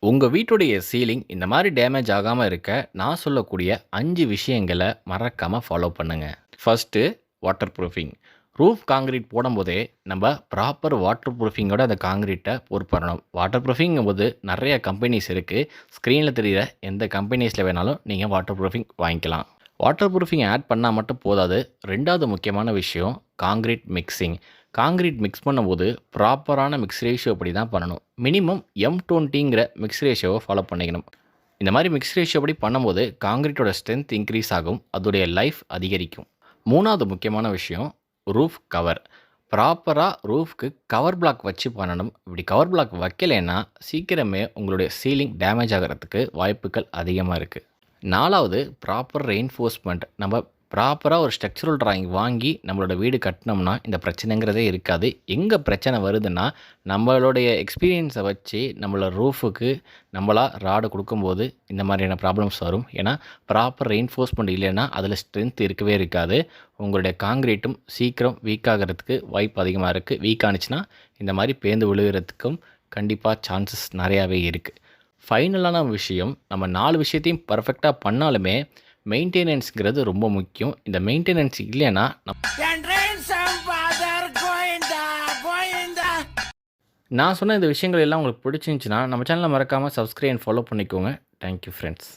உங்கள் வீட்டுடைய சீலிங் இந்த மாதிரி டேமேஜ் ஆகாமல் இருக்க நான் சொல்லக்கூடிய 5 விஷயங்களை மறக்காமல் ஃபாலோ பண்ணுங்க. First, water proofing. Roof concrete போடும்போதே நம்ம ப்ராப்பர் வாட்டர் ப்ரூஃபிங்கோட அந்த காங்கிரீட்டை போர் பண்ணணும். வாட்டர் ப்ரூஃபிங்கும் போது நிறைய கம்பெனிஸ் இருக்குது. ஸ்க்ரீனில் தெரிகிற எந்த கம்பெனிஸில் வேணாலும் நீங்கள் வாட்டர் ப்ரூஃபிங் வாங்கிக்கலாம். வாட்டர் ப்ரூஃபிங் ஆட் பண்ணால் மட்டும் போதாது. ரெண்டாவது முக்கியமான விஷயம் காங்கிரீட் மிக்சிங். காங்கிரீட் மிக்ஸ் பண்ணும்போது ப்ராப்பரான மிக்ஸ் ரேஷியோ அப்படி தான் பண்ணணும். மினிமம் M20ங்கிற மிக்ஸ் ரேஷியோவை ஃபாலோ பண்ணிக்கணும். இந்த மாதிரி மிக்ஸ் ரேஷியோ அப்படி பண்ணும்போது காங்கிரீட்டோட ஸ்ட்ரென்த் இன்க்ரீஸ் ஆகும், அதோடைய லைஃப் அதிகரிக்கும். மூணாவது முக்கியமான விஷயம் ரூஃப் கவர். ப்ராப்பராக ரூஃப்க்கு கவர் பிளாக் வச்சு பண்ணணும். இப்படி கவர் பிளாக் வைக்கலைன்னா சீக்கிரமே உங்களுடைய சீலிங் டேமேஜ் ஆகிறதுக்கு வாய்ப்புகள் அதிகமாக இருக்குது. நாலாவது ப்ராப்பர் ரெயின்ஃபோர்ஸ்மெண்ட். நம்ம ப்ராப்பராக ஒரு ஸ்ட்ரக்சரல் டிராயிங் வாங்கி நம்மளோட வீடு கட்டினோம்னா இந்த பிரச்சனைங்கிறதே இருக்காது. எங்கே பிரச்சனை வருதுன்னா நம்மளுடைய எக்ஸ்பீரியன்ஸை வச்சு நம்மளோட ரூஃபுக்கு நம்மளா ராடு கொடுக்கும்போது இந்த மாதிரியான ப்ராப்ளம்ஸ் வரும். ஏன்னா ப்ராப்பர் ரெயின்ஃபோர்ஸ்மெண்ட் இல்லைன்னா அதில் ஸ்ட்ரென்த் இருக்கவே இருக்காது. உங்களுடைய காங்கிரீட்டும் சீக்கிரம் வீக் ஆகிறதுக்கு வாய்ப்பு அதிகமாக இருக்குது. வீக் ஆனிச்சுன்னா இந்த மாதிரி பேந்து விழுகிறதுக்கும் கண்டிப்பாக சான்சஸ் நிறையாவே இருக்குது. ஃபைனலான விஷயம், நம்ம 4 விஷயத்தையும் பர்ஃபெக்டாக பண்ணாலுமே மெயின்டெனன்ஸுங்கிறது ரொம்ப முக்கியம். இந்த மெயின்டெனன்ஸ் இல்லைன்னா நான் சொன்ன இந்த விஷயங்கள் எல்லாம் உங்களுக்கு பிடிச்சிருந்துச்சுன்னா நம்ம சேனலை மறக்காமல் சப்ஸ்கிரைப் அண்ட் ஃபாலோ பண்ணிக்கோங்க. Thank you friends.